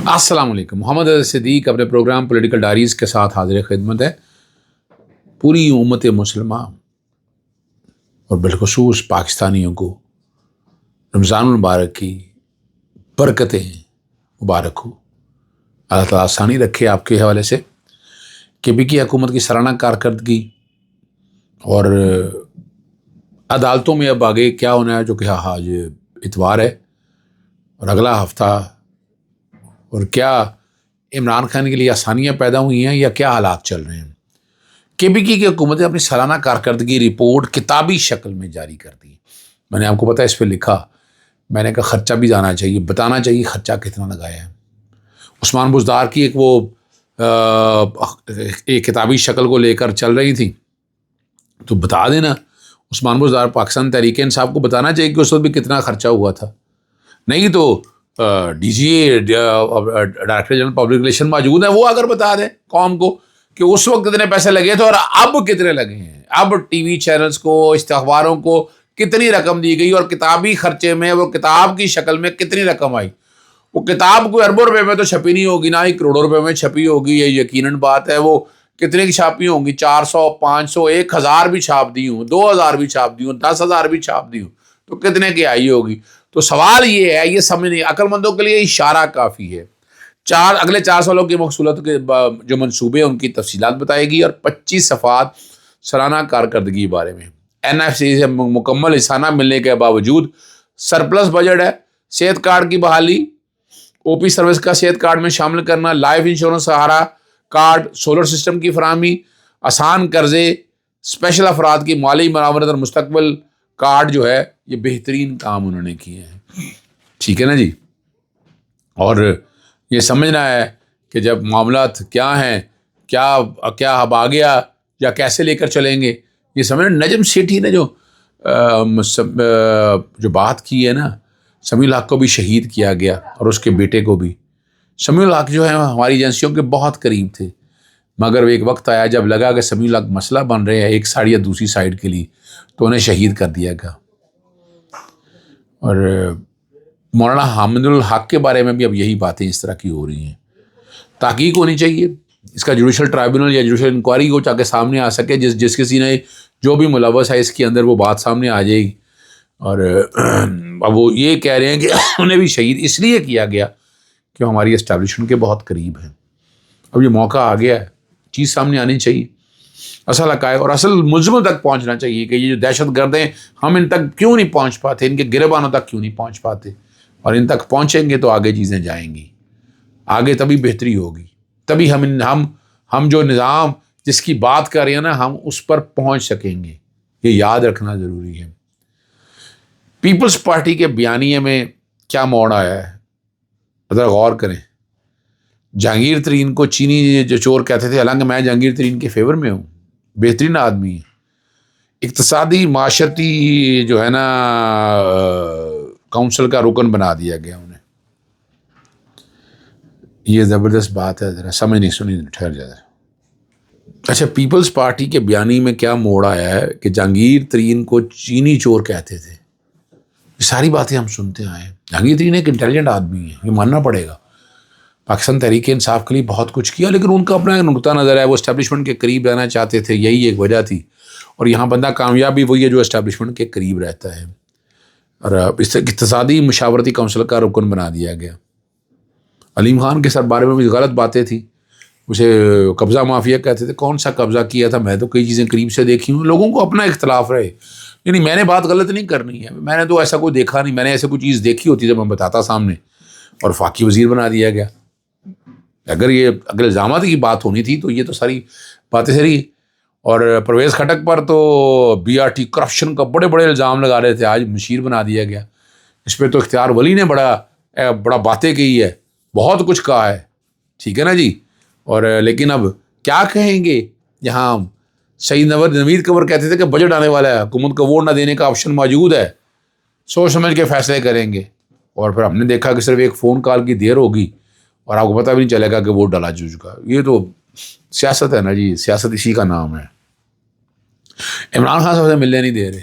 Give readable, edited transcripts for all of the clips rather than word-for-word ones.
السلام علیکم. محمد صدیق اپنے پروگرام پولیٹیکل ڈائریز کے ساتھ حاضر خدمت ہے. پوری امت مسلمہ اور بالخصوص پاکستانیوں کو رمضان المبارک کی برکتیں مبارک ہو. اللہ تعالیٰ آسانی رکھے آپ کے حوالے سے کہ بھی کی حکومت کی سالانہ کارکردگی اور عدالتوں میں اب آگے کیا ہونا ہے، جو کہ آج اتوار ہے اور اگلا ہفتہ، اور کیا عمران خان کے لیے آسانیاں پیدا ہوئی ہیں یا کیا حالات چل رہے ہیں. کے پی کی حکومت نے اپنی سالانہ کارکردگی رپورٹ کتابی شکل میں جاری کر دی. میں نے آپ کو پتا اس پہ لکھا، میں نے کہا خرچہ بھی جانا چاہیے، بتانا چاہیے خرچہ کتنا لگایا ہے. عثمان بزدار کی ایک کتابی شکل کو لے کر چل رہی تھی، تو بتا دینا. عثمان بزدار پاکستان تحریک انصاف کو بتانا چاہیے کہ اس وقت بھی کتنا خرچہ ہوا تھا. نہیں تو D G A director general public relation موجود ہیں، وہ اگر بتا دیں قوم کو کہ اس وقت کتنے پیسے لگے تھے اور اب کتنے لگے ہیں، اب ٹی وی چینلز کو، اخباروں کو کتنی رقم دی گئی اور کتابی خرچے میں وہ کتاب کی شکل میں کتنی رقم آئی. وہ کتاب کوئی اربوں روپے میں تو چھپی نہیں ہوگی، نہ ہی کروڑوں روپے میں چھپی ہوگی، یہ یقیناً بات ہے. وہ کتنے کی چھاپی ہوں گی؟ 400، 500، 1000 بھی چھاپ دی ہوں، 2000 بھی چھاپ دی ہوں، 10,000 بھی چھاپ دی ہوں، تو کتنے کی آئی ہوگی. تو سوال یہ ہے، یہ سمجھنے عقل مندوں کے لیے اشارہ کافی ہے. اگلے 4 سالوں کی مقصولت کے جو منصوبے ہیں ان کی تفصیلات بتائے گی، اور 25 صفحات سالانہ کارکردگی بارے میں. این ایف سی سے مکمل حصانہ ملنے کے باوجود سرپلس بجٹ ہے. صحت کارڈ کی بحالی، او پی سروس کا صحت کارڈ میں شامل کرنا، لائف انشورنس سہارا کارڈ، سولر سسٹم کی فراہمی، آسان قرضے، اسپیشل افراد کی مالی معاونت اور مستقبل کارڈ جو ہے، یہ بہترین کام انہوں نے کیے ہیں. ٹھیک ہے نا جی. اور یہ سمجھنا ہے کہ جب معاملات کیا ہیں، کیا اب آ گیا یا کیسے لے کر چلیں گے، یہ سمجھنا. نجم سیٹھی نے جو بات کی ہے نا، سمیع الحق کو بھی شہید کیا گیا اور اس کے بیٹے کو بھی. سمیع الحق جو ہے ہماری ایجنسیوں کے بہت قریب تھے، مگر ایک وقت آیا جب لگا کہ سمیع الحق مسئلہ بن رہے ہیں ایک سائڈ یا دوسری سائڈ کے لیے، تو انہیں شہید کر دیا گیا. اور مولانا حامد الحق کے بارے میں بھی اب یہی باتیں اس طرح کی ہو رہی ہیں. تحقیق ہونی چاہیے، اس کا جوڈیشل ٹرائبیونل یا جوڈیشل انکوائری ہو تاکہ سامنے آ سکے، جس کسی نے جو بھی ملوث ہے اس کے اندر وہ بات سامنے آ جائے گی. اور اب وہ یہ کہہ رہے ہیں کہ انہیں بھی شہید اس لیے کیا گیا کہ ہماری اسٹیبلشمنٹ کے بہت قریب ہیں. اب یہ موقع آ گیا ہے، چیز سامنے آنی چاہیے، اصل حقائق اور اصل ملزموں تک پہنچنا چاہیے کہ یہ جو دہشت گرد ہیں ہم ان تک کیوں نہیں پہنچ پاتے، ان کے گربانوں تک کیوں نہیں پہنچ پاتے. اور ان تک پہنچیں گے تو آگے چیزیں جائیں گی، آگے تبھی بہتری ہوگی، تبھی ہم جو نظام جس کی بات کر رہے ہیں نا، ہم اس پر پہنچ سکیں گے. یہ یاد رکھنا ضروری ہے. پیپلز پارٹی کے بیانیے میں کیا موڑ آیا ہے، ذرا غور کریں. جہانگیر ترین کو چینی جو چور کہتے تھے، حالانکہ میں جہانگیر ترین کے فیور میں ہوں، بہترین آدمی ہے. اقتصادی معاشرتی جو ہے نا کونسل کا رکن بنا دیا گیا انہیں. یہ زبردست بات ہے، ذرا سمجھ نہیں سنی، ٹھہر جائے. اچھا، پیپلز پارٹی کے بیانی میں کیا موڑ آیا ہے کہ جہانگیر ترین کو چینی چور کہتے تھے. یہ ساری باتیں ہم سنتے آئے ہیں. جہانگیر ترین ایک انٹیلیجنٹ آدمی ہے، یہ ماننا پڑے گا. پاکستان تحریک انصاف کے لیے بہت کچھ کیا، لیکن ان کا اپنا نقطہ نظر ہے، وہ اسٹیبلشمنٹ کے قریب رہنا چاہتے تھے، یہی ایک وجہ تھی. اور یہاں بندہ کامیاب بھی وہی ہے جو اسٹیبلشمنٹ کے قریب رہتا ہے. اور اس اقتصادی مشاورتی کونسل کا رکن بنا دیا گیا. علیم خان کے سر بارے میں بھی غلط باتیں تھیں، اسے قبضہ مافیا کہتے تھے. کون سا قبضہ کیا تھا؟ میں تو کئی چیزیں قریب سے دیکھی ہوں. لوگوں کو اپنا اختلاف رہے، یعنی میں نے بات غلط نہیں کرنی ہے، میں نے تو ایسا کوئی دیکھا نہیں، میں نے ایسے کوئی چیز دیکھی ہوتی جب میں بتاتا سامنے، اور وفاقی وزیر بنا دیا گیا. اگر الزامات کی بات ہونی تھی تو یہ تو ساری باتیں سری. اور پرویز خٹک پر تو بی آر ٹی کرپشن کا بڑے بڑے الزام لگا رہے تھے، آج مشیر بنا دیا گیا. اس پہ تو اختیار ولی نے بڑا باتیں کی ہے، بہت کچھ کہا ہے. ٹھیک ہے نا جی. اور لیکن اب کیا کہیں گے، یہاں سعید نوید قمر کہتے تھے کہ بجٹ آنے والا ہے، حکومت کو ووٹ نہ دینے کا آپشن موجود ہے، سوچ سمجھ کے فیصلے کریں گے. اور پھر ہم نے دیکھا کہ صرف ایک فون کال کی دیر ہوگی اور آپ کو پتہ بھی نہیں چلے گا کہ ووٹ ڈالا جا چکا. یہ تو سیاست ہے نا جی، سیاست اسی کا نام ہے. عمران خان صاحب سے ملنے نہیں دے رہے،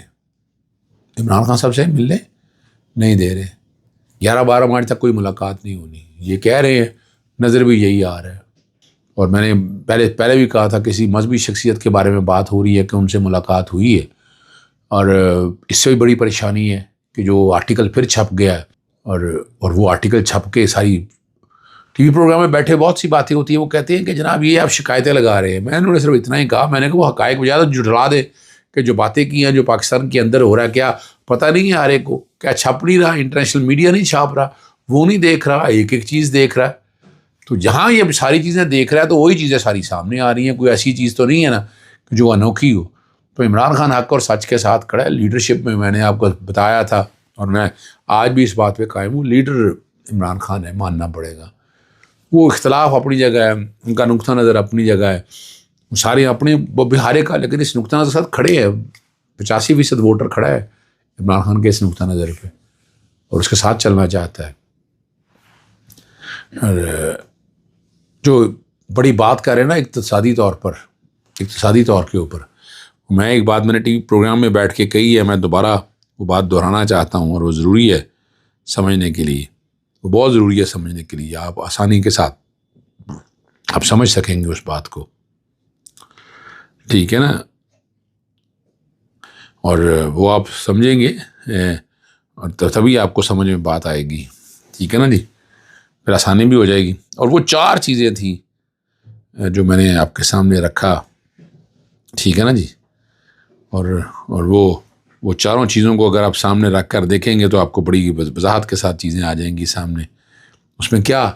عمران خان صاحب سے ملنے نہیں دے رہے. 11-12 مارچ تک کوئی ملاقات نہیں ہونی. یہ کہہ رہے ہیں نظر بھی یہی آ رہا ہے. اور میں نے پہلے بھی کہا تھا کسی مذہبی شخصیت کے بارے میں بات ہو رہی ہے کہ ان سے ملاقات ہوئی ہے، اور اس سے بھی بڑی پریشانی ہے کہ جو آرٹیکل پھر چھپ گیا ہے، اور وہ آرٹیکل چھپ کے ساری ٹی وی پروگرام میں بیٹھے بہت سی باتیں ہوتی ہیں، وہ کہتے ہیں کہ جناب یہ آپ شکایتیں لگا رہے ہیں. میں نے صرف اتنا ہی کہا، میں نے کہا وہ حقائق بجا جھٹلا دے کہ جو باتیں کی ہیں جو پاکستان کے اندر ہو رہا ہے کیا پتہ نہیں ہے ہر ایک کو، کیا چھپ نہیں رہا، انٹرنیشنل میڈیا نہیں چھاپ رہا، وہ نہیں دیکھ رہا، ایک ایک چیز دیکھ رہا ہے. تو جہاں یہ ساری چیزیں دیکھ رہا ہے تو وہی چیزیں ساری سامنے آ رہی ہیں. کوئی ایسی چیز تو نہیں ہے نا جو انوکھی ہو. تو عمران خان حق اور سچ کے ساتھ کھڑا ہے. لیڈرشپ میں نے آپ کو بتایا تھا اور میں آج بھی اس بات پہ قائم ہوں، لیڈر عمران خان ہے، ماننا پڑے گا. وہ اختلاف اپنی جگہ ہے، ان کا نقطہ نظر اپنی جگہ ہے، سارے اپنے وہ بہارے کا، لیکن اس نقطہ نظر کے ساتھ کھڑے ہیں. 85% ووٹر کھڑا ہے عمران خان کے اس نقطہ نظر پہ اور اس کے ساتھ چلنا چاہتا ہے. اور جو بڑی بات کر رہے ہیں نا اقتصادی طور کے اوپر، میں ایک بات میں نے ٹی وی پروگرام میں بیٹھ کے کہی ہے، میں دوبارہ وہ بات دہرانا چاہتا ہوں، اور وہ ضروری ہے سمجھنے کے لیے، وہ بہت ضروری ہے سمجھنے کے لیے. آپ آسانی کے ساتھ آپ سمجھ سکیں گے اس بات کو، ٹھیک ہے نا؟ اور وہ آپ سمجھیں گے اور تبھی آپ کو سمجھ میں بات آئے گی، ٹھیک ہے نا جی؟ پھر آسانی بھی ہو جائے گی. اور وہ 4 چیزیں تھیں جو میں نے آپ کے سامنے رکھا، ٹھیک ہے نا جی؟ اور وہ چاروں چیزوں کو اگر آپ سامنے رکھ کر دیکھیں گے تو آپ کو بڑی وضاحت کے ساتھ چیزیں آ جائیں گی سامنے. اس میں کیا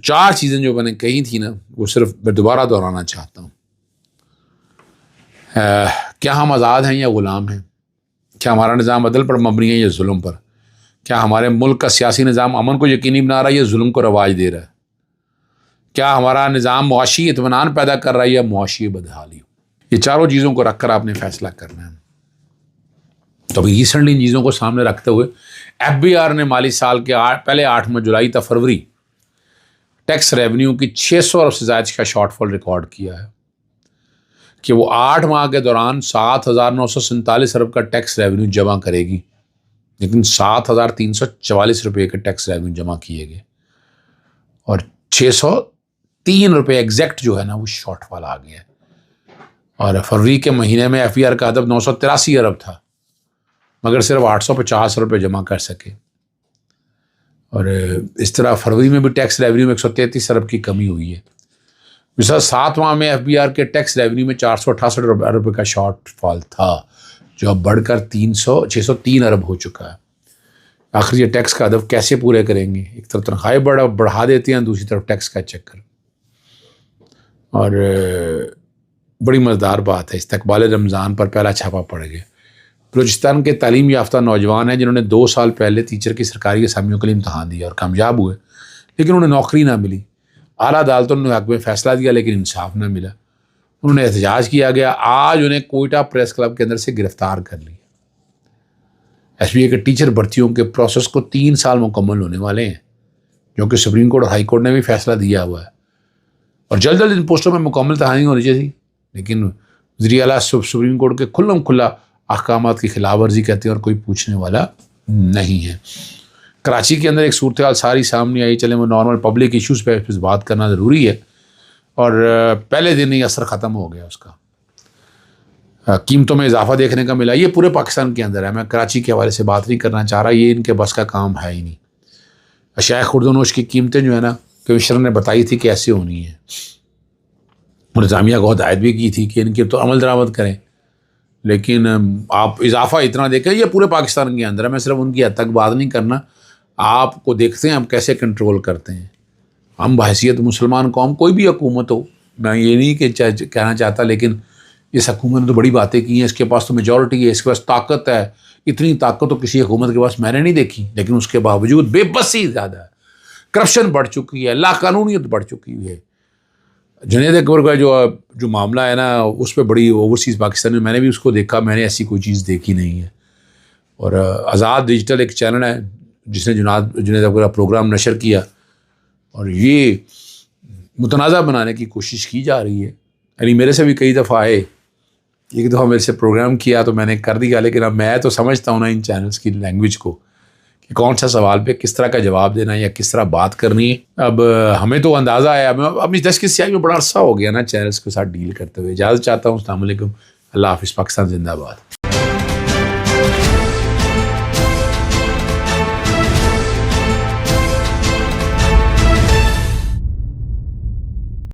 4 چیزیں جو میں نے کہی تھی نا، وہ صرف میں دوبارہ دہرانا چاہتا ہوں. کیا ہم آزاد ہیں یا غلام ہیں؟ کیا ہمارا نظام عدل پر مبنی ہے یا ظلم پر؟ کیا ہمارے ملک کا سیاسی نظام امن کو یقینی بنا رہا ہے یا ظلم کو رواج دے رہا ہے؟ کیا ہمارا نظام معاشی اطمینان پیدا کر رہا ہے یا معاشی بدحالی؟ یہ چاروں چیزوں کو رکھ کر آپ نے فیصلہ کرنا ہے. تو ابھی ریسنٹلی ان چیزوں کو سامنے رکھتے ہوئے ایف بی آر نے مالی سال کے پہلے 8 جولائی تا فروری ٹیکس ریونیو کی 600 ارب سے زائد کا شارٹ فال ریکارڈ کیا ہے کہ وہ 8 ماہ کے دوران 7,947 ارب کا ٹیکس ریونیو جمع کرے گی، لیکن 7,344 روپے کے ٹیکس ریونیو جمع کیے گئے اور 603 روپے ایگزیکٹ جو ہے نا وہ شارٹ فال آ گیا ہے. اور فروری کے مہینے میں ایف بی آر کا ہدف 983 ارب تھا، مگر صرف 850 روپے جمع کر سکے. اور اس طرح فروری میں بھی ٹیکس ریونیو میں 133 ارب کی کمی ہوئی ہے. مثلا 7 ماہ میں ایف بی آر کے ٹیکس ریونیو میں 468 ارب کا شارٹ فال تھا، جو اب بڑھ کر 603 ارب ہو چکا ہے. آخر یہ ٹیکس کا ہدف کیسے پورے کریں گے؟ ایک طرف تنخواہیں بڑھا دیتے ہیں، دوسری طرف ٹیکس کا چکر. اور بڑی مزیدار بات ہے، استقبال رمضان پر پہلا چھاپا پڑ گیا. بلوچستان کے تعلیم یافتہ نوجوان ہیں جنہوں نے 2 سال پہلے ٹیچر کی سرکاری اسامیوں کے لیے امتحان دیا اور کامیاب ہوئے، لیکن انہیں نوکری نہ ملی. اعلیٰ عدالتوں نے حق میں فیصلہ دیا لیکن انصاف نہ ملا. انہوں نے احتجاج کیا گیا. آج انہیں کوئٹہ پریس کلب کے اندر سے گرفتار کر لیا. ایس بی اے کے ٹیچر بھرتیوں کے پروسیس کو 3 سال مکمل ہونے والے ہیں، جو کہ سپریم کورٹ اور ہائی کورٹ نے بھی فیصلہ دیا ہوا ہے. اور جلد ان پوسٹوں میں مکمل تعینی ہونی چاہیے، لیکن وزیر اعلیٰ سپریم کورٹ کے کھلا احکامات کی خلاف ورزی کہتے ہیں اور کوئی پوچھنے والا نہیں ہے. کراچی کے اندر ایک صورتحال ساری سامنے آئی. چلیں وہ نارمل پبلک ایشوز پہ بات کرنا ضروری ہے، اور پہلے دن ہی اثر ختم ہو گیا اس کا. قیمتوں میں اضافہ دیکھنے کا ملا. یہ پورے پاکستان کے اندر ہے، میں کراچی کے حوالے سے بات نہیں کرنا چاہ رہا، یہ ان کے بس کا کام ہے ہی نہیں. اشیاء خوردونوش کی قیمتیں جو ہے نا کمشنر نے بتائی تھی کہ ایسے ہونی ہے، اور انتظامیہ کو ہدایت بھی کی تھی کہ ان کی تو عمل درآمد کریں، لیکن آپ اضافہ اتنا دیکھیں. یہ پورے پاکستان کے اندر ہے، میں صرف ان کی حد تک بات نہیں کرنا. آپ کو دیکھتے ہیں ہم کیسے کنٹرول کرتے ہیں. ہم بحیثیت مسلمان قوم، کوئی بھی حکومت ہو، میں یہ نہیں کہ کہنا چاہتا، لیکن اس حکومت نے تو بڑی باتیں کی ہیں. اس کے پاس تو میجورٹی ہے، اس کے پاس طاقت ہے. اتنی طاقت تو کسی حکومت کے پاس میں نے نہیں دیکھی، لیکن اس کے باوجود بے بسی زیادہ ہے، کرپشن بڑھ چکی ہے، لا قانونیت بڑھ چکی ہے. جنید اکبر کا جو معاملہ ہے نا، اس پہ بڑی اوورسیز پاکستان میں نے بھی اس کو دیکھا، میں نے ایسی کوئی چیز دیکھی نہیں ہے. اور آزاد ڈیجیٹل ایک چینل ہے جس نے جنید اکبر کا پروگرام نشر کیا، اور یہ متنازع بنانے کی کوشش کی جا رہی ہے. یعنی میرے سے بھی کئی دفعہ آئے، ایک دفعہ میرے سے پروگرام کیا تو میں نے کر دیا، لیکن اب میں تو سمجھتا ہوں نا ان چینلز کی لینگویج کو کہ کون سا سوال پہ کس طرح کا جواب دینا ہے یا کس طرح بات کرنی ہے. اب ہمیں تو اندازہ ہے، اب اس 10 کی سیاہی میں بڑا عرصہ ہو گیا نا چینلس کے ساتھ ڈیل کرتے ہوئے. اجازت چاہتا ہوں. السلام علیکم. اللہ حافظ. پاکستان زندہ باد.